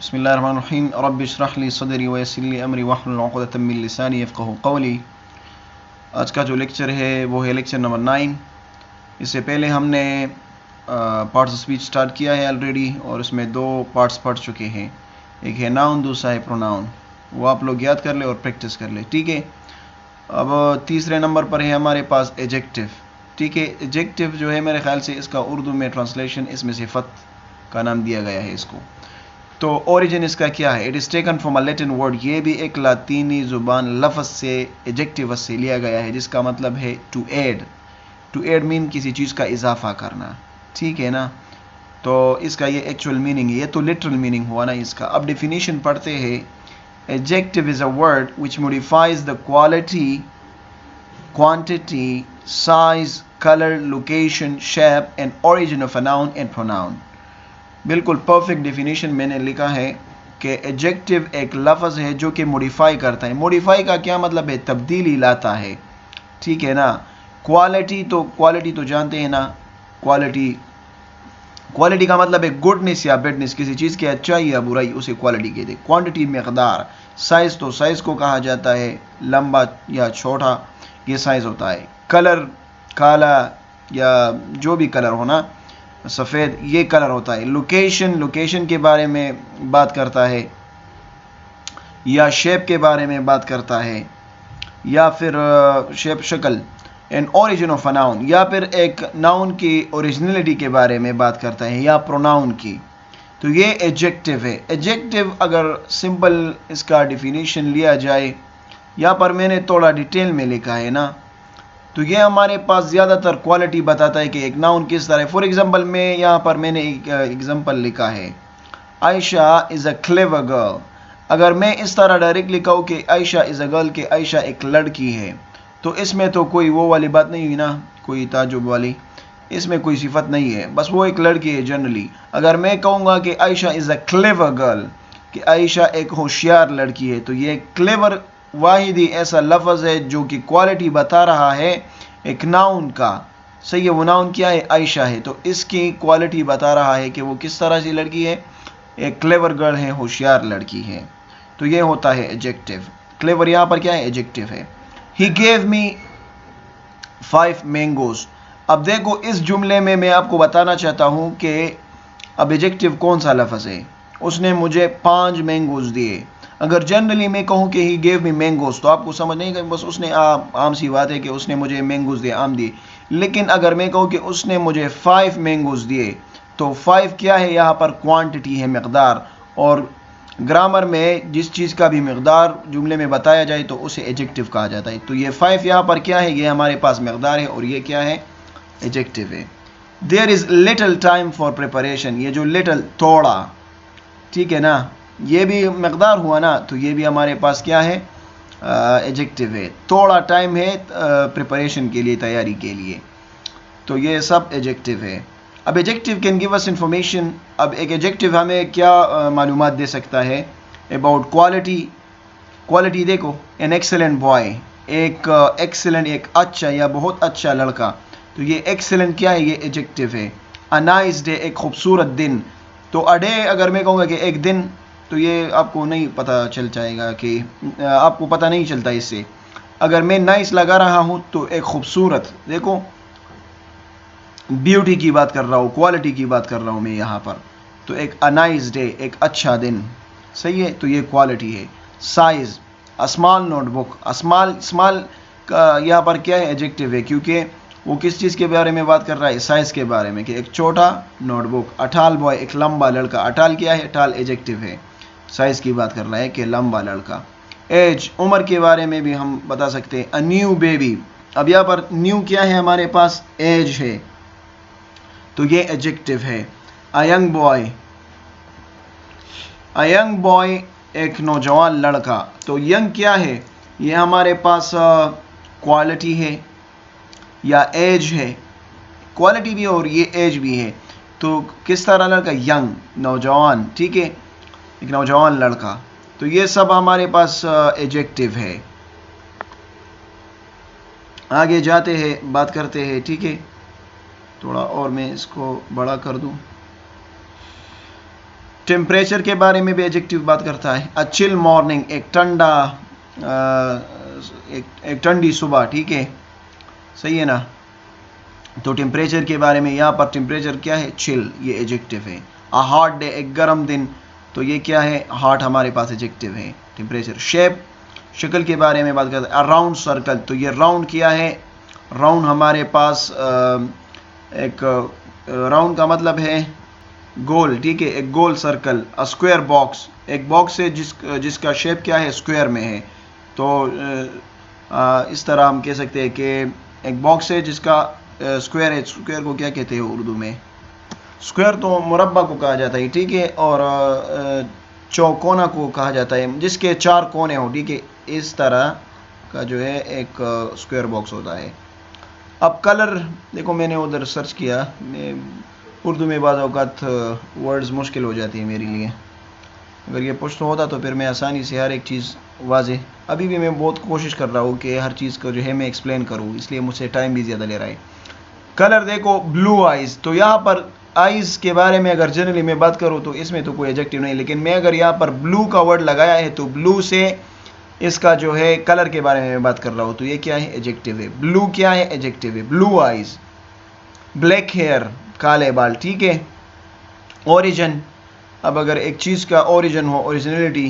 बिस्मिल्लाहिर्रहमानिर्रहीम रब्बि इश्रह ली सदरी व यस्सिर ली अमरी वहलुल उक़दतम मिन लिसानी यफ़क़हू क़ौली। आज का जो लेक्चर है वो है लेक्चर नंबर 9। इससे पहले हमने पार्ट्स ऑफ स्पीच स्टार्ट किया है ऑलरेडी और उसमें दो पार्ट्स पढ़ चुके हैं। एक है नाउन, दूसरा है प्रोनाउन। वो आप लोग याद कर ले और प्रैक्टिस कर ले, ठीक है। अब तीसरे नंबर पर है हमारे पास एडजेक्टिव, ठीक है। एडजेक्टिव जो है मेरे ख्याल से इसका उर्दू में ट्रांसलेशन इसमें सिफत का नाम दिया गया है इसको। तो ओरिजिन इसका क्या है? It is taken from a Latin word. ये भी एक लातीनी ज़ुबान लफ्ज़ से एडजेक्टिव से लिया गया है जिसका मतलब है to add. To add mean किसी चीज़ का इजाफा करना, ठीक है ना। तो इसका ये एक्चुअल मीनिंग है, ये तो लिटरल मीनिंग हुआ ना इसका। अब डेफिनेशन पढ़ते हैं। Adjective is a word which modifies the quality, quantity, size, colour, location, shape and origin of a noun and pronoun. बिल्कुल परफेक्ट डेफिनेशन मैंने लिखा है कि एडजेक्टिव एक लफ्ज़ है जो कि मॉडिफाई करता है। मॉडिफाई का क्या मतलब है? तब्दीली लाता है, ठीक है ना। क्वालिटी तो जानते हैं ना। क्वालिटी का मतलब है गुडनेस या बैडनेस, किसी चीज़ की अच्छाई या बुराई, उसे क्वालिटी कहते हैं। क्वांटिटी मकदार। साइज़ तो साइज़ को कहा जाता है, लंबा या छोटा, ये साइज़ होता है। कलर, काला या जो भी कलर हो ना, सफ़ेद, ये कलर होता है। लोकेशन के बारे में बात करता है, या शेप के बारे में बात करता है, या फिर शेप, शक्ल। And origin of a noun, या फिर एक नाउन की ओरिजिनलिटी के बारे में बात करता है, या प्रोनाउन की। तो ये एडजेक्टिव है। एडजेक्टिव अगर सिंपल इसका डिफिनीशन लिया जाए, यहाँ पर मैंने थोड़ा डिटेल में लिखा है ना, तो ये हमारे पास ज़्यादातर क्वालिटी बताता है कि एक नाउन किस तरह है। फॉर एग्जांपल मैं यहाँ पर मैंने एक एग्जांपल लिखा है, Ayesha is a clever girl. अगर मैं इस तरह डायरेक्ट लिखा हूँ कि आयशा इज़ अ गर्ल, कि आयशा एक लड़की है, तो इसमें तो कोई वो वाली बात नहीं हुई ना, कोई ताजुब वाली, इसमें कोई सिफत नहीं है, बस वो एक लड़की है जनरली। अगर मैं कहूँगा कि Ayesha is a clever girl, कि आयशा एक होशियार लड़की है, तो ये क्लेवर वाहिद ही ऐसा लफ्ज़ है जो कि क्वालिटी बता रहा है एक नाउन का। सही है, वो नाउन क्या है? आयशा है। तो इसकी क्वालिटी बता रहा है कि वो किस तरह से लड़की है, एक क्लेवर गर्ल है, होशियार लड़की है। तो ये होता है एडजेक्टिव। क्लेवर यहाँ पर क्या है? एडजेक्टिव है। He gave me 5 mangoes. अब देखो इस जुमले में मैं आपको बताना चाहता हूँ कि अब एडजेक्टिव कौन सा लफ्ज़ है। उसने मुझे 5 मैंगोज दिए। अगर जनरली मैं कहूँ कि ही गेव मी मैंगोज, तो आपको समझ नहीं कि बस उसने आम सी बात है कि उसने मुझे मैंगोज दिए, आम दिए। लेकिन अगर मैं कहूँ कि उसने मुझे 5 मैंगोज दिए, तो 5 क्या है? यहाँ पर क्वांटिटी है, मकदार। और ग्रामर में जिस चीज़ का भी मकदार जुमले में बताया जाए तो उसे एडजेक्टिव कहा जाता है। तो ये 5 यहाँ पर क्या है? ये हमारे पास मकदार है, और ये क्या है? एडजेक्टिव है। There is little time for preparation. ये जो लिटल, थोड़ा, ठीक है ना, ये भी मकदार हुआ ना, तो ये भी हमारे पास क्या है? एडजेक्टिव है। थोड़ा टाइम है प्रिपरेशन के लिए, तैयारी के लिए। तो ये सब एडजेक्टिव है। अब adjective can give us information. अब एक एडजेक्टिव हमें क्या मालूमात दे सकता है अबाउट क्वालिटी। क्वालिटी देखो, एन एक्सेलेंट बॉय, एक एक्सेलेंट, एक अच्छा या बहुत अच्छा लड़का। तो ये एक्सेलेंट क्या है? ये एडजेक्टिव है। अ नाइस डे, एक खूबसूरत दिन। तो अ डे अगर मैं कहूँगा कि एक दिन, तो ये आपको नहीं पता चल जाएगा, कि आपको पता नहीं चलता इससे। अगर मैं नाइस लगा रहा हूँ तो एक खूबसूरत, देखो ब्यूटी की बात कर रहा हूँ, क्वालिटी की बात कर रहा हूँ मैं यहाँ पर। तो एक अ नाइस डे, एक अच्छा दिन, सही है, तो ये क्वालिटी है। Size, a small notebook. Small का यहाँ पर क्या है? एडजेक्टिव है, क्योंकि वो किस चीज़ के बारे में बात कर रहा है? साइज़ के बारे में, कि एक छोटा नोटबुक। अ टॉल बॉय, एक लंबा लड़का। अ टॉल क्या है? टॉल एडजेक्टिव है, साइज़ की बात कर रहा है कि लंबा लड़का। एज, उम्र के बारे में भी हम बता सकते हैं। A new baby. अब यहाँ पर न्यू क्या है हमारे पास? एज है, तो ये एडजेक्टिव है। A young boy, a young boy, एक नौजवान लड़का। तो यंग क्या है? ये हमारे पास क्वालिटी है या एज है। क्वालिटी भी है और ये एज भी है। तो किस तरह लड़का? यंग, नौजवान, ठीक है, एक नौजवान लड़का। तो ये सब हमारे पास एडजेक्टिव है। आगे जाते हैं, बात करते हैं, ठीक है। थोड़ा और मैं इसको बड़ा कर दूं। टेम्परेचर के बारे में भी एडजेक्टिव बात करता है। अ चिल मॉर्निंग, एक ठंडा एक ठंडी सुबह, ठीक है, सही है ना। तो टेम्परेचर के बारे में यहाँ पर टेम्परेचर क्या है, चिल, ये एडजेक्टिव है। अ हॉट डे, एक गर्म दिन, तो ये क्या है, हॉट हमारे पास एडजेक्टिव है टेम्परेचर। शेप, शक्ल के बारे में बात करते हैं। अ राउंड सर्कल, तो ये राउंड क्या है, राउंड हमारे पास एक राउंड का मतलब है गोल, ठीक है, एक गोल सर्कल। अ स्क्वायर बॉक्स, एक बॉक्स है जिसका शेप क्या है, स्क्वायर में है। तो इस तरह हम कह सकते हैं कि एक बॉक्स है जिसका स्क्वायर है। स्क्वायर को क्या कहते हैं उर्दू में, स्क्वायर तो मुरब्बा को कहा जाता है, ठीक है, और चौकोना को कहा जाता है जिसके 4 कोने हो, ठीक है, इस तरह का जो है एक स्क्वायर बॉक्स होता है। अब कलर देखो, मैंने उधर सर्च किया, उर्दू में बाज़ औक़ात वर्ड्स मुश्किल हो जाती है मेरे लिए। अगर ये पुश्त होता तो फिर मैं आसानी से हर एक चीज़ वाज़े, अभी भी मैं बहुत कोशिश कर रहा हूँ कि हर चीज़ को जो है मैं एक्सप्लेन करूँ, इसलिए मुझसे टाइम भी ज़्यादा ले रहा है। कलर देखो, ब्लू आइज़, तो यहाँ पर आइज़ के बारे में अगर जनरली मैं बात करूँ तो इसमें तो कोई एडजेक्टिव नहीं, लेकिन मैं अगर यहाँ पर ब्लू का वर्ड लगाया है तो ब्लू से इसका जो है कलर के बारे में मैं बात कर रहा हूँ, तो ये क्या है, एडजेक्टिव है। ब्लू क्या है, एडजेक्टिव है। ब्लू आइज़, ब्लैक हेयर, काले बाल, ठीक है। ओरिजिन, अब अगर एक चीज़ का ओरिजिन हो, ओरिजिनलिटी।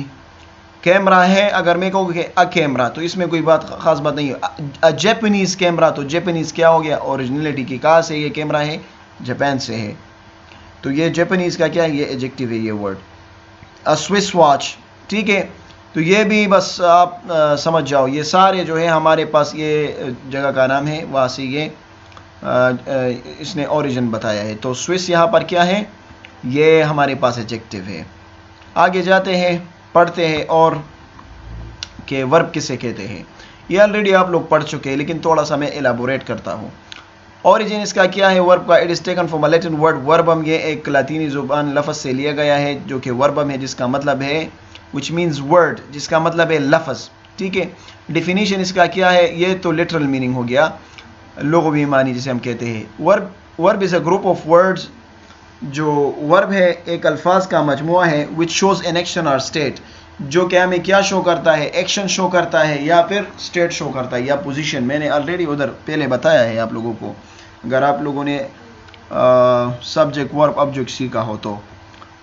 कैमरा है, अगर मैं कहूँ कि अ कैमरा, तो इसमें कोई बात ख़ास बात नहीं है। अ जैपनीज़ कैमरा, तो जैपनीज़ क्या हो गया, ओरिजिनलिटी की, कहाँ से ये कैमरा है, जापान से है, तो ये जैपनीज़ का क्या है, ये एडजेक्टिव है ये वर्ड। अ स्विस वॉच, ठीक है, तो ये भी बस आप समझ जाओ, ये सारे जो है हमारे पास, ये जगह का नाम है, वहाँ से ये इसने ओरिजिन बताया है। तो स्विस यहाँ पर क्या है, ये हमारे पास एडजेक्टिव है। आगे जाते हैं, पढ़ते हैं और कि वर्ब किसे कहते हैं। ये ऑलरेडी आप लोग पढ़ चुके हैं, लेकिन थोड़ा सा मैं एलाबोरेट करता हूँ। ओरिजिन इसका क्या है, वर्ब का। It is taken from a Latin word verbum, ये एक लातीनी ज़ुबान लफ्ज़ से लिया गया है जो कि वर्बम है, जिसका मतलब है विच मीन्स वर्ड, जिसका मतलब है लफ्ज़, ठीक है। डिफिनीशन इसका क्या है, ये तो लिटरल मीनिंग हो गया, लुग़वी मानी जिसे हम कहते हैं। Verb is a group of words, जो वर्ब है एक अल्फाज का मजमुआ है, विच शोज़ एन एक्शन और स्टेट, जो कि हमें क्या शो करता है, एक्शन शो करता है या फिर स्टेट शो करता है या पोजीशन। मैंने ऑलरेडी उधर पहले बताया है आप लोगों को, अगर आप लोगों ने सब्जेक्ट वर्ब ऑब्जेक्ट सीखा हो तो।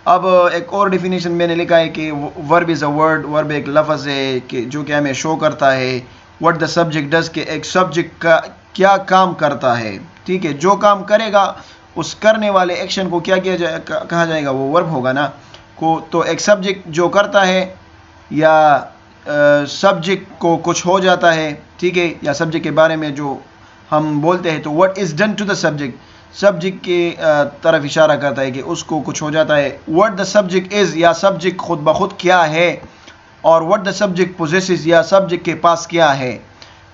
अब एक और डिफिनीशन मैंने लिखा है कि verb is a word, verb एक लफ्ज़ है कि जो कि हमें शो करता है व्हाट द सब्जेक्ट डज, के एक सब्जेक्ट का क्या काम करता है, ठीक है, जो काम करेगा उस करने वाले एक्शन को क्या किया जाए, कहा जाएगा, वो वर्ब होगा ना को। तो एक सब्जेक्ट जो करता है या सब्जेक्ट को कुछ हो जाता है, ठीक है, या सब्जेक्ट के बारे में जो हम बोलते हैं, तो what is done to the subject, subject के तरफ इशारा करता है कि उसको कुछ हो जाता है। व्हाट द सब्जेक्ट इज़, या सब्जेक्ट खुद ब खुद क्या है, और व्हाट द सब्जेक्ट पोजेसेस, या सब्जेक्ट के पास क्या है।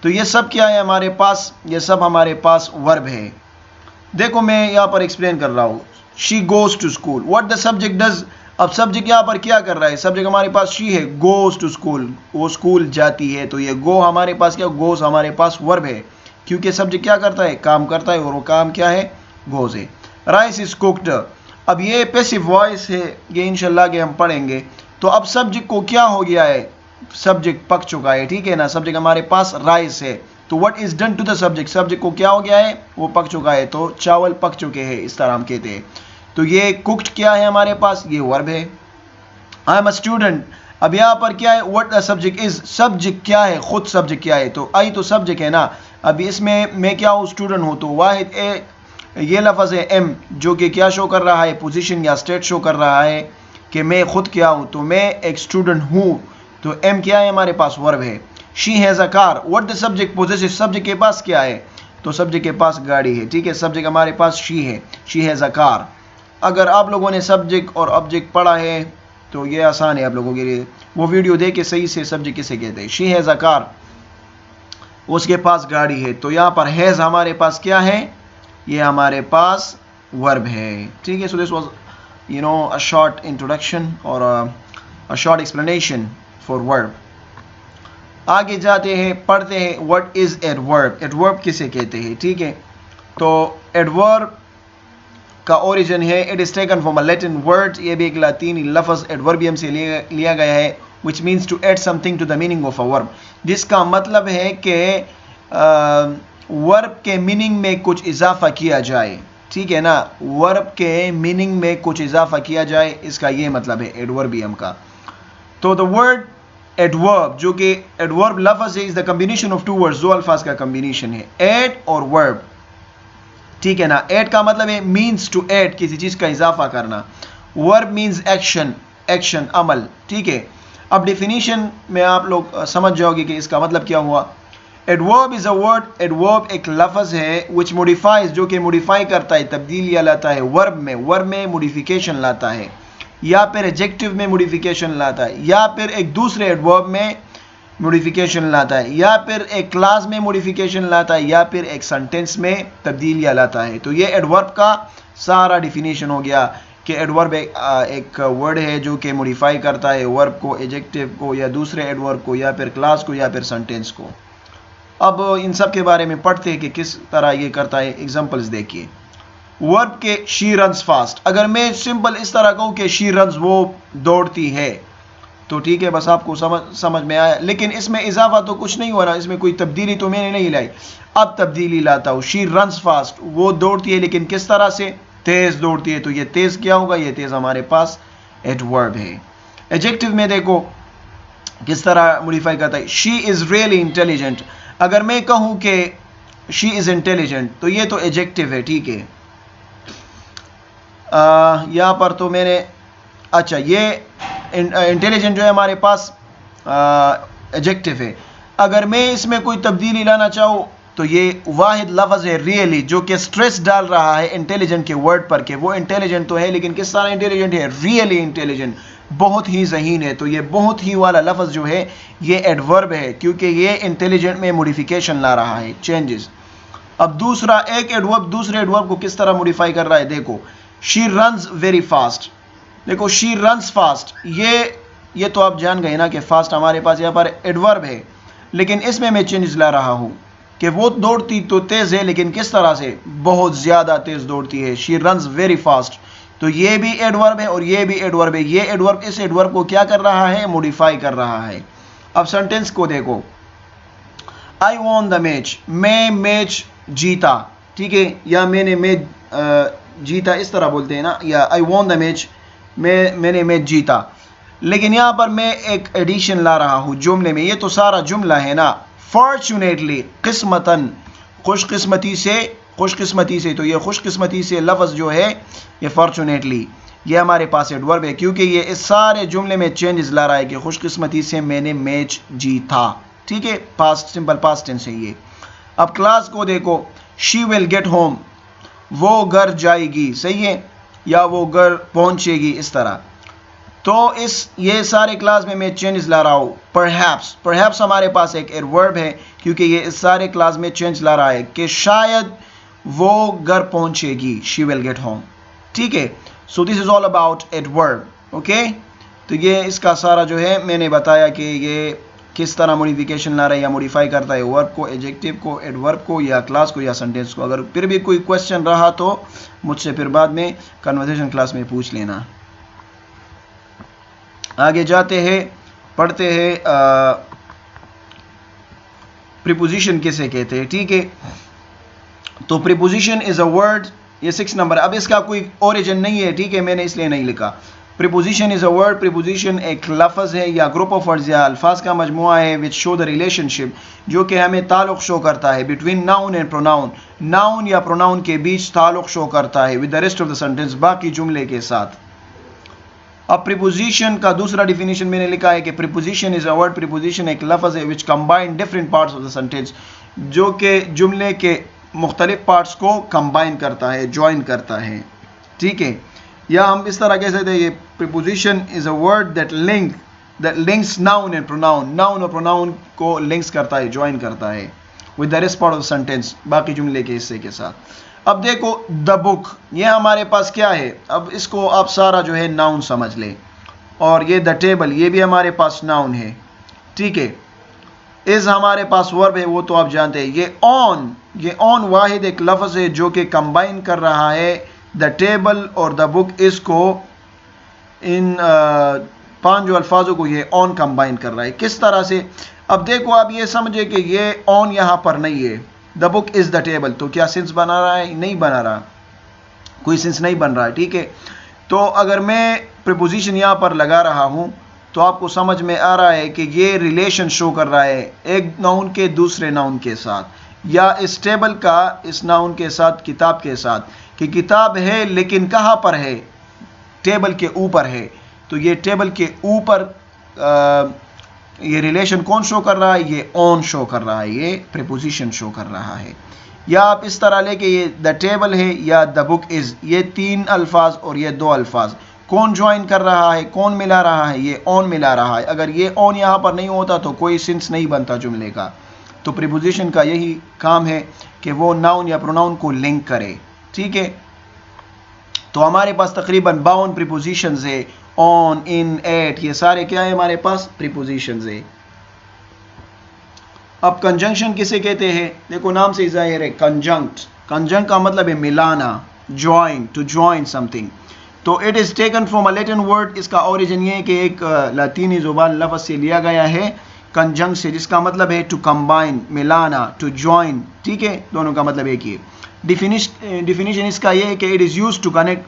तो ये सब क्या है हमारे पास, ये सब हमारे पास वर्ब है। देखो मैं यहाँ पर एक्सप्लेन कर रहा हूँ, she goes to school, what the subject does, अब सब्जेक्ट यहाँ पर क्या कर रहा है, सब्जेक्ट हमारे पास शी है, गोज़ टू स्कूल, वो स्कूल जाती है, तो ये गो हमारे पास क्या, गोज़ हमारे पास वर्ब है, क्योंकि सब्जेक्ट क्या करता है, काम करता है, और वो काम क्या है, गोज़ है। राइस इज कुक्ड, अब ये पैसिव वॉइस है, ये इंशाल्लाह के हम पढ़ेंगे। तो अब सब्जेक्ट को क्या हो गया है, सब्जेक्ट पक चुका है, ठीक है ना, सब्जेक्ट हमारे पास राइस है, तो what is done to the subject, subject को क्या हो गया है, वो पक चुका है, तो चावल पक चुके हैं, इस तरह हम कहते हैं। तो ये कुक्ड क्या है हमारे पास, ये वर्ब है। आई एम अ स्टूडेंट, अब यहाँ पर क्या है, what the subject is, subject क्या है, खुद सब्जेक्ट क्या है, तो आई तो सब्जेक्ट है ना। अब इसमें मैं क्या हूँ, स्टूडेंट हूँ, तो वाहिद ए ये लफ्ज़ है एम, जो कि क्या शो कर रहा है, पोजीशन या स्टेट शो कर रहा है कि मैं खुद क्या हूँ, तो मैं एक स्टूडेंट हूँ, तो एम क्या है हमारे पास, वर्ब है। She has a car, what the subject possesses, subject के पास क्या है, तो सब्जेक्ट के पास गाड़ी है, ठीक है, सब्जेक्ट हमारे पास शी है, शी हैज़ अ कार। अगर आप लोगों ने सब्जेक्ट और ऑब्जेक्ट पढ़ा है तो ये आसान है आप लोगों के लिए, वो वीडियो देख के सही से सब्जेक्ट किसे कहते हैं, शी हैज़ अ कार, उसके पास गाड़ी है, तो यहाँ पर हैज़ हमारे पास क्या है, ये हमारे पास वर्ब है, ठीक है। So this was a short introduction और a short explanation for verb. आगे जाते हैं, पढ़ते हैं व्हाट इज एडवर्ब, एडवर्ब किसे कहते हैं, ठीक है। तो एडवर्ब का ओरिजिन है, it is taken from a Latin word, ये भी एक लातीनी लफ्ज एडवर्बियम से लिया गया है, which means to add something to the meaning of a verb, जिसका मतलब है कि वर्ब के मीनिंग में कुछ इजाफा किया जाए, ठीक है ना, वर्ब के मीनिंग में कुछ इजाफा किया जाए, इसका ये मतलब है एडवर्बियम का। तो द वर्ड एडवर्ब, जो कि एडवर्ब लफ्ज है, is the combination of two words, दो अल्फाज का कॉम्बिनेशन है, एड और वर्ब, ठीक है ना। एड का मतलब है मीन्स टू एड, किसी चीज का इजाफा करना, वर्ब मीन्स एक्शन, एक्शन अमल, ठीक है। अब डेफिनेशन में आप लोग समझ जाओगे कि इसका मतलब क्या हुआ। Adverb is a word, adverb एक लफ्ज है विच मॉडिफाइज, जो कि मॉडिफाई करता है, तब्दीलियां लाता है वर्ब में, वर्ब में मॉडिफिकेशन लाता है, या फिर एडजेक्टिव में मॉडिफिकेशन लाता है, या फिर एक दूसरे एडवर्ब में मॉडिफिकेशन लाता है, या फिर एक क्लास में मॉडिफिकेशन लाता है, या फिर एक सेंटेंस में तब्दीलियां लाता है। तो ये एडवर्ब का सारा डिफिनेशन हो गया कि एडवर्ब एक वर्ड है जो कि मॉडिफाई करता है वर्ब को, एडजेक्टिव को, या दूसरे एडवर्ब को, या फिर क्लास को, या फिर सेंटेंस को। अब इन सब के बारे में पढ़ते हैं कि किस तरह ये करता है। एग्जांपल्स देखिए, वर्ब के शी रन्स फास्ट, अगर मैं सिंपल इस तरह कहूँ कि शी रन्स, वो दौड़ती है, तो ठीक है, बस आपको समझ में आया। लेकिन इसमें इजाफा तो कुछ नहीं हो रहा, इसमें कोई तब्दीली तो मैंने नहीं लाई। अब तब्दीली लाता हूँ, शी रन्स फास्ट, वो दौड़ती है, लेकिन किस तरह से, तेज दौड़ती है। तो ये तेज क्या होगा, ये तेज हमारे पास एडवर्ब है। एडजेक्टिव में देखो किस तरह मॉडिफाई करता है, शी इज रियली इंटेलिजेंट, अगर मैं कहूं कि शी इज इंटेलिजेंट, तो ये तो एडजेक्टिव है, ठीक है। यहां पर तो मैंने, अच्छा, ये इंटेलिजेंट जो है हमारे पास एडजेक्टिव है। अगर मैं इसमें कोई तब्दीली लाना चाहूं, तो ये वाहिद लफ्ज है रियली, जो कि स्ट्रेस डाल रहा है इंटेलिजेंट के वर्ड पर, के वो इंटेलिजेंट तो है, लेकिन किस तरह इंटेलिजेंट है, रियली इंटेलिजेंट, बहुत ही ज़हीन है। तो ये बहुत ही वाला लफ्ज जो है ये एडवर्ब है, क्योंकि ये इंटेलिजेंट में मॉडिफिकेशन ला रहा है, चेंजेस। अब दूसरा, एक एडवर्ब दूसरे एडवर्ब को किस तरह मॉडिफाई कर रहा है, देखो, शी रन्स वेरी फास्ट, देखो शी रन्स फास्ट, ये तो आप जान गए ना कि फास्ट हमारे पास यहाँ पर एडवर्ब है, लेकिन इसमें मैं चेंज ला रहा हूँ कि वो दौड़ती तो तेज है, लेकिन किस तरह से, बहुत ज़्यादा तेज दौड़ती है, शी रन्स वेरी फास्ट। तो ये भी एडवर्ब है और ये भी एडवर्ब है, ये एडवर्ब इस एडवर्ब को क्या कर रहा है, मॉडिफाई कर रहा है। अब सेंटेंस को देखो, आई वॉन द मैच, मैं मैच जीता, ठीक है, या मैंने मैच जीता, इस तरह बोलते हैं ना, या आई वॉन द मैच, मैंने मैच जीता। लेकिन यहाँ पर मैं एक एडिशन ला रहा हूँ जुमले में, ये तो सारा जुमला है ना, फॉर्चुनेटली, किस्मतन, खुशकिस्मती से, खुशकिस्मती से, तो ये खुशकिस्मती से लफ्ज़ जो है ये फॉर्चुनेटली, ये हमारे पास एडवर्ब है, क्योंकि ये इस सारे जुमले में चेंजेस ला रहा है कि खुशकिस्मती से मैंने मैच जीता, ठीक है, पास्ट, सिंपल पास्ट टेंस है ये। अब क्लास को देखो, शी विल गेट होम, वो घर जाएगी, सही है, या वो घर पहुंचेगी, इस तरह। तो ये सारे क्लास में मैं चेंज ला रहा हूँ। परहैप्स, परहैप्स हमारे पास एक एडवर्ब है, क्योंकि ये इस सारे क्लास में चेंज ला रहा है कि शायद वो घर पहुंचेगी, शी विल गेट होम, ठीक है। So this is all about adverb, okay. तो ये इसका सारा जो है मैंने बताया कि ये किस तरह मॉडिफिकेशन ला रहा है या मॉडिफाई करता है वर्ब को, एडजेक्टिव को, एडवर्ब को, या क्लास को, या सेंटेंस को। अगर फिर भी कोई क्वेश्चन रहा तो मुझसे फिर बाद में कन्वर्सेशन क्लास में पूछ लेना। आगे जाते हैं, पढ़ते हैं प्रीपोजिशन किसे कहते हैं, ठीक है। तो प्रीपोजिशन इज अ वर्ड, ये 6 नंबर। अब इसका कोई ओरिजिन नहीं है, ठीक है, मैंने इसलिए नहीं लिखा। Preposition is a word, preposition एक लफ्ज़ है या ग्रुप ऑफ वर्ड्स या अल्फाज का मजमुआ है विच शो द रिलेशनशिप, जो कि हमें ताल्लुक़ शो करता है between noun and pronoun, noun या प्रोनाउन के बीच ताल्लुक़ शो करता है with the rest of the sentence, बाकी जुमले के साथ। अब प्रीपोजिशन का दूसरा डिफिनेशन मैंने लिखा है कि preposition is a word, preposition एक लफ्ज़ है which combine different parts of the sentence, जो कि जुमले के मुख्तलिफ पार्ट्स को कंबाइन करता है, ज्वाइन करता है, ठीक है। या हम इस तरह कह सकते हैं, ये preposition is a word that links noun and pronoun, noun और प्रोनाउन को लिंक्स करता है, ज्वाइन करता है with the rest part of the sentence, बाकी जुमले के हिस्से के साथ। अब देखो द बुक, ये हमारे पास क्या है, अब इसको आप सारा जो है नाउन समझ ले, और ये द टेबल, ये भी हमारे पास नाउन है, ठीक है। इज हमारे पास वर्ब है, वो तो आप जानते हैं। ये ऑन वाहिद एक लफ्ज़ है जो कि कंबाइन कर रहा है द टेबल और द बुक, इसको इन 5 जो अल्फाजों को ये ऑन कंबाइन कर रहा है। किस तरह से? अब देखो आप ये समझे कि ये ऑन यहां पर नहीं है, the book is the table, तो क्या सेंस बना रहा है? नहीं बना रहा, कोई सेंस नहीं बन रहा है। ठीक है, तो अगर मैं प्रीपोजिशन यहां पर लगा रहा हूं तो आपको समझ में आ रहा है कि ये रिलेशन शो कर रहा है एक नाउन के दूसरे नाउन के साथ, या इस टेबल का इस नाउन के साथ, किताब के साथ, कि किताब है लेकिन कहां पर है? टेबल के ऊपर है। तो ये टेबल के ऊपर ये रिलेशन कौन शो कर रहा है? ये ऑन शो कर रहा है, ये प्रीपोजिशन शो कर रहा है। या आप इस तरह लेके ये द टेबल है या द बुक इज, ये 3 अल्फाज और ये 2 अल्फाज, कौन ज्वाइन कर रहा है, कौन मिला रहा है? ये ऑन मिला रहा है। अगर ये ऑन यहाँ पर नहीं होता तो कोई सेंस नहीं बनता जुमले का। तो प्रीपोजिशन का यही काम है कि वो नाउन या प्रोनाउन को लिंक करे। ठीक है, तो हमारे पास तकरीबन 52 प्रीपोजिशंस है, ऑन, इन, एट, ये सारे क्या है हमारे पास? प्रीपोजिशंस है। अब कंजंक्शन किसे कहते हैं? देखो नाम से जाहिर है, कंजंक्ट। कंजंक्ट का मतलब है मिलाना, ज्वाइन, टू ज्वाइन समथिंग। तो it is taken from a Latin word, इसका ओरिजिन ये है कि एक लातीनी जुबान लफ्ज से लिया गया है कंजंक्ट से, जिसका मतलब है टू कंबाइन, मिलाना, टू ज्वाइन। ठीक है, दोनों का मतलब एक ही है। डिफिनीशन इसका ये है कि it is used to connect,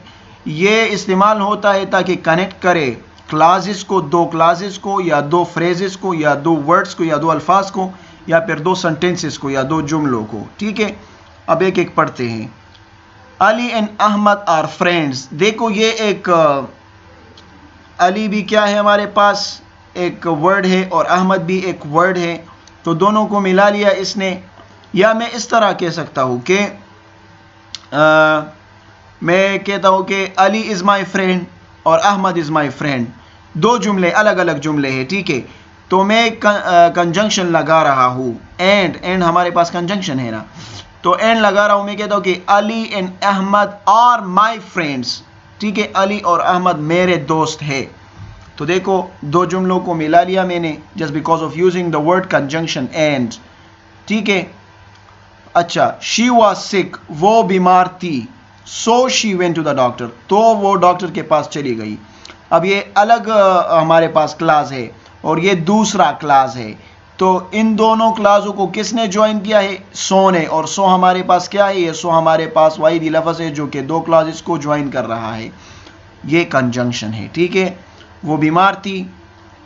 ये इस्तेमाल होता है ताकि कनेक्ट करे क्लासेस को, 2 क्लासेस को, या 2 फ्रेजेस को, या 2 वर्ड्स को, या 2 अल्फाज को, या फिर 2 सेंटेंसेस को, या 2 जुमलों को। ठीक है, अब एक एक पढ़ते हैं। Ali and Ahmad are friends. देखो ये एक अली भी क्या है हमारे पास? एक वर्ड है, और अहमद भी एक वर्ड है, तो दोनों को मिला लिया इसने। या मैं इस तरह कह सकता हूं कि मैं कहता हूं कि अली इज माय फ्रेंड और अहमद इज माय फ्रेंड, 2 जुमले, अलग अलग जुमले हैं। ठीक है, तो मैं कंजंक्शन लगा रहा हूं, एंड हमारे पास कंजंक्शन है ना, तो एंड लगा रहा हूं। मैं कहता हूं कि Ali and Ahmad are my friends. ठीक है, अली और अहमद मेरे दोस्त है। तो देखो 2 जुमलों को मिला लिया मैंने, just because of using the word conjunction and. ठीक है, अच्छा, शी वॉज सिक, वो बीमार थी, so she went to the doctor, तो वो डॉक्टर के पास चली गई। अब ये अलग हमारे पास क्लास है और ये दूसरा क्लास है, तो इन दोनों क्लासों को किसने ज्वाइन किया है? सो ने। और सो हमारे पास क्या है? ये सो हमारे पास वाहिदी लफ्ज़ है जो कि 2 क्लासेस को ज्वाइन कर रहा है, ये कंजंक्शन है। ठीक है, वो बीमार थी,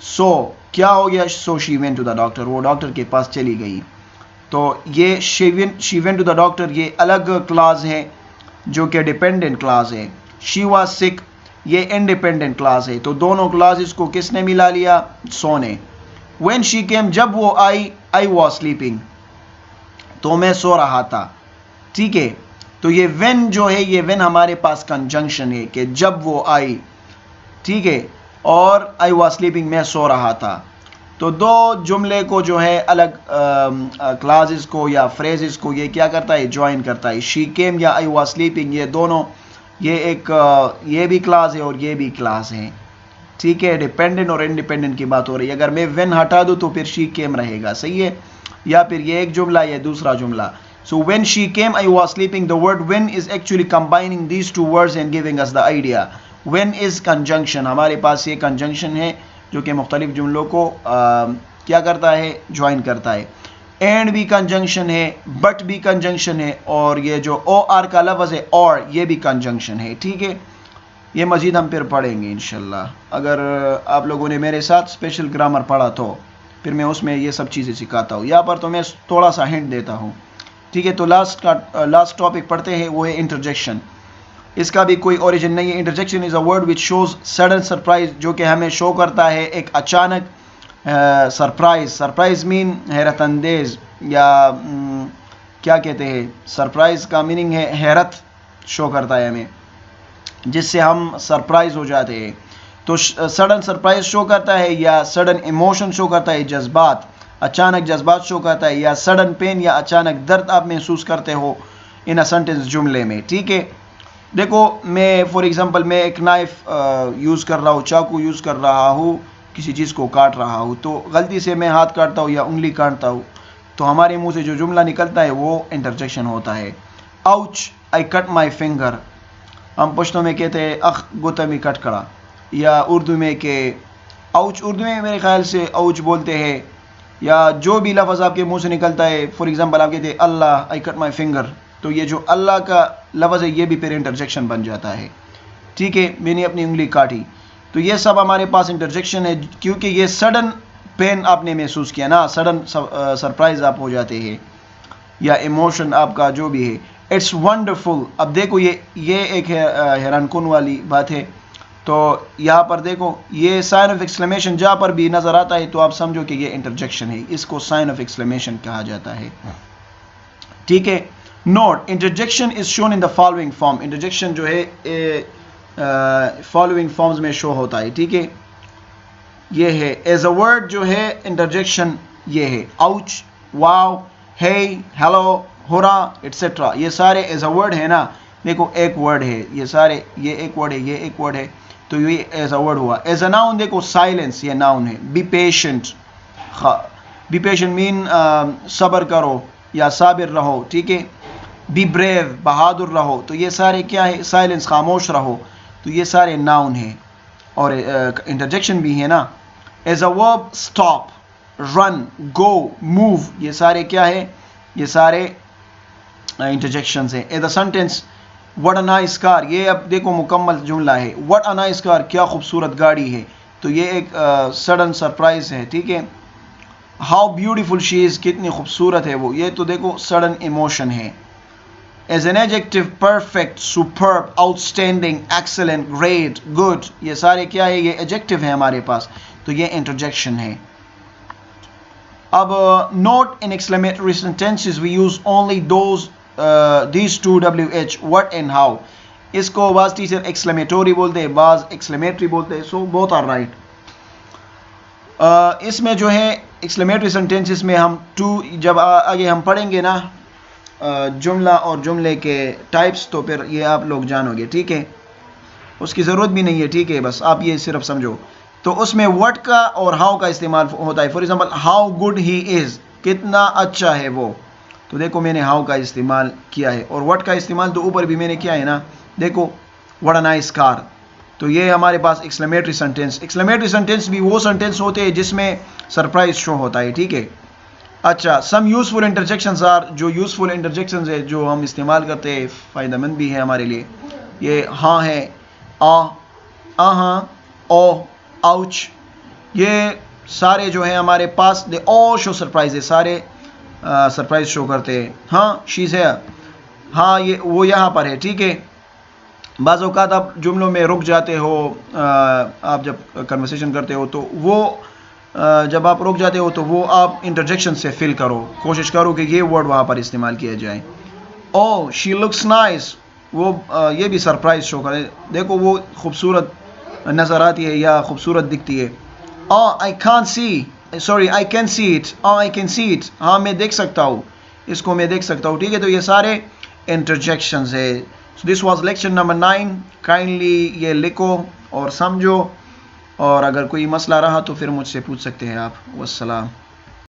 सो क्या हो गया? So she went to the doctor, वो डॉक्टर के पास चली गई। तो ये she went to the doctor, ये अलग क्लास है जो कि डिपेंडेंट क्लास है। शी वाज सिक, ये इंडिपेंडेंट क्लास है। तो दोनों क्लासेस को किसने मिला लिया? सो ने। व्हेन शी केम, जब वो आई, आई वाज स्लीपिंग, तो मैं सो रहा था। ठीक है, तो ये व्हेन जो है, ये व्हेन हमारे पास कंजंक्शन है कि जब वो आई। ठीक है, और आई वाज स्लीपिंग, मैं सो रहा था। तो 2 जुमले को जो है अलग क्लासेस को या फ्रेजेस को ये क्या करता है? ज्वाइन करता है। शी केम या आई वाज स्लीपिंग, ये दोनों, ये एक ये भी क्लास है और ये भी क्लास है। ठीक है, डिपेंडेंट और इंडिपेंडेंट की बात हो रही है। अगर मैं व्हेन हटा दूं तो फिर शी केम रहेगा, सही है, या फिर ये एक जुमला ये दूसरा जुमला। So when she came I was sleeping, the word when is actually combining these 2 words and giving us the idea. When is conjunction, हमारे पास ये कंजंक्शन है जो कि मुख्तलिफ जुमलों को क्या करता है? ज्वाइन करता है। एंड भी कंजंक्शन है, बट भी कंजंक्शन है, और ये जो ओ आर का लफ्ज़ है और, ये भी कंजंक्शन है। ठीक है, ये मज़ीद हम फिर पढ़ेंगे इंशाल्लाह। अगर आप लोगों ने मेरे साथ स्पेशल ग्रामर पढ़ा तो फिर मैं उसमें ये सब चीज़ें सिखाता हूँ। यहाँ पर तो मैं थोड़ा सा हिंट देता हूँ। ठीक है, तो लास्ट टॉपिक पढ़ते हैं, वो है इंटरजेक्शन। इसका भी कोई ओरिजिन नहीं है। Interjection is a word which shows sudden surprise, जो कि हमें शो करता है एक अचानक सरप्राइज। सरप्राइज मीन हैरत अंदेज, या क्या कहते हैं, सरप्राइज का मीनिंग है हैरत शो करता है हमें, जिससे हम सरप्राइज हो जाते हैं। तो सडन सरप्राइज शो करता है, या सडन इमोशन शो करता है, जज्बात, अचानक जज्बात शो करता है, या सडन पेन या अचानक दर्द आप महसूस करते हो इन अ सेंटेंस, जुमले में। ठीक है, देखो मैं फॉर एग्जांपल मैं एक नाइफ यूज़ कर रहा हूँ, चाकू यूज़ कर रहा हूँ, किसी चीज़ को काट रहा हूँ, तो गलती से मैं हाथ काटता हूँ या उंगली काटता हूँ, तो हमारे मुंह से जो जुमला निकलता है वो इंटरजेक्शन होता है। Ouch, I cut my finger, हम पश्तो में कहते हैं अख गुतमी कटकड़ा, या उर्दू में के औच, उर्दू में मेरे ख्याल से औच बोलते हैं, या जो भी लफ्ज़ आपके मुंह से निकलता है। फॉर एग्जांपल आप कहते हैं अल्लाह, आई कट माई फिंगर, तो ये जो अल्लाह का लफ्ज़ है ये भी फिर इंटरजेक्शन बन जाता है। ठीक है, मैंने अपनी उंगली काटी, तो ये सब हमारे पास इंटरजेक्शन है, क्योंकि ये सडन पेन आपने महसूस किया ना, सडन सरप्राइज आप हो जाते हैं, या इमोशन आपका जो भी है, इट्स वंडरफुल। अब देखो ये एक हैरानकुन वाली बात है। तो यहाँ पर देखो ये साइन ऑफ एक्सक्लेमेशन जहाँ पर भी नज़र आता है तो आप समझो कि ये इंटरजेक्शन है, इसको साइन ऑफ एक्सक्लेमेशन कहा जाता है। ठीक है, note interjection is shown in the following form. Interjection जो है फॉलोइंग फॉर्म्स में शो होता है। ठीक है, ये है एज अ वर्ड जो है इंटरजेक्शन, ये है आउच, वाओ, हे, हेलो, हुरा एटसेट्रा, ये सारे एज अ वर्ड है ना। देखो एक वर्ड है, ये सारे, ये एक वर्ड है, ये एक वर्ड है, तो ये एज अ वर्ड हुआ। एज अ नाउन देखो साइलेंस, ये नाउन है। Be patient, be patient mean सब्र करो या साबिर रहो। ठीक है, बी ब्रेव, बहादुर रहो, तो ये सारे क्या है, साइलेंस, खामोश रहो, तो ये सारे नाउन है और इंटरजेक्शन भी है ना। As a verb stop, run, go, move, ये सारे क्या है, ये सारे इंटरजेक्शन है। As a sentence what a nice car, ये अब देखो मुकम्मल जुमला है। व्हाट अ नाइस कार, क्या खूबसूरत गाड़ी है, तो ये एक सडन सरप्राइज है। ठीक है, हाउ ब्यूटीफुल शी इज़, कितनी खूबसूरत है वो, ये तो देखो सडन इमोशन है। As an adjective perfect, superb, outstanding, excellent, great, good, ये सारे क्या है, ये एडजेक्टिव है हमारे पास, तो ये इंटरजेक्शन है। अब note in exclamatory sentences we use only those these two WH, what and how। इसको बाज टीचर एक्सक्लेमेटरी बोलते हैं, बाज एक्सक्लेमेटरी बोलते हैं, सो बोथ आर राइट। इसमें जो है एक्सक्लेमेटरी सेंटेंसेस में हम जब आगे हम पढ़ेंगे ना जुमला और जुमले के टाइप्स, तो फिर ये आप लोग जानोगे। ठीक है, उसकी ज़रूरत भी नहीं है। ठीक है, बस आप ये सिर्फ समझो। तो उसमें व्हाट का और हाउ का इस्तेमाल होता है। For example how good he is, कितना अच्छा है वो, तो देखो मैंने हाउ का इस्तेमाल किया है। और व्हाट का इस्तेमाल तो ऊपर भी मैंने किया है ना, देखो व्हाट अ नाइस कार, तो ये हमारे पास एक्सक्लेमेटरी सेंटेंस। एक्सक्लेमेटरी सेंटेंस भी वो सेंटेंस होते हैं जिसमें सरप्राइज शो होता है। ठीक है, अच्छा, सम यूज़फुल इंटरजेक्शंस आर, जो यूज़फुल इंटरजेक्शंस है जो हम इस्तेमाल करते हैं, फ़ायदेमंद भी है हमारे लिए। ये हाँ है, हाँ, ओ, आउच, ये सारे जो हैं हमारे पास, दे ऑल शो सरप्राइज है, सारे सरप्राइज शो करते हैं। हाँ, शी इज़ हियर, हाँ ये वो यहाँ पर है। ठीक है, बाज़ औक़ात आप जुमलों में रुक जाते हो, आप जब कन्वर्सेशन करते हो तो वो जब आप रुक जाते हो तो वो आप इंटरजेक्शन से फिल करो, कोशिश करो कि ये वर्ड वहाँ पर इस्तेमाल किया जाए। ओह शी लुक्स नाइस, वो ये भी सरप्राइज शो करे, देखो वो खूबसूरत नज़र आती है या खूबसूरत दिखती है। I can't see, sorry I can see it, I can see it, हाँ मैं देख सकता हूँ, इसको मैं देख सकता हूँ। ठीक है, तो ये सारे इंटरजेक्शंस है। So this was lecture number 9। Kindly ये लिखो और समझो, और अगर कोई मसला रहा तो फिर मुझसे पूछ सकते हैं आप। वस्सलाम।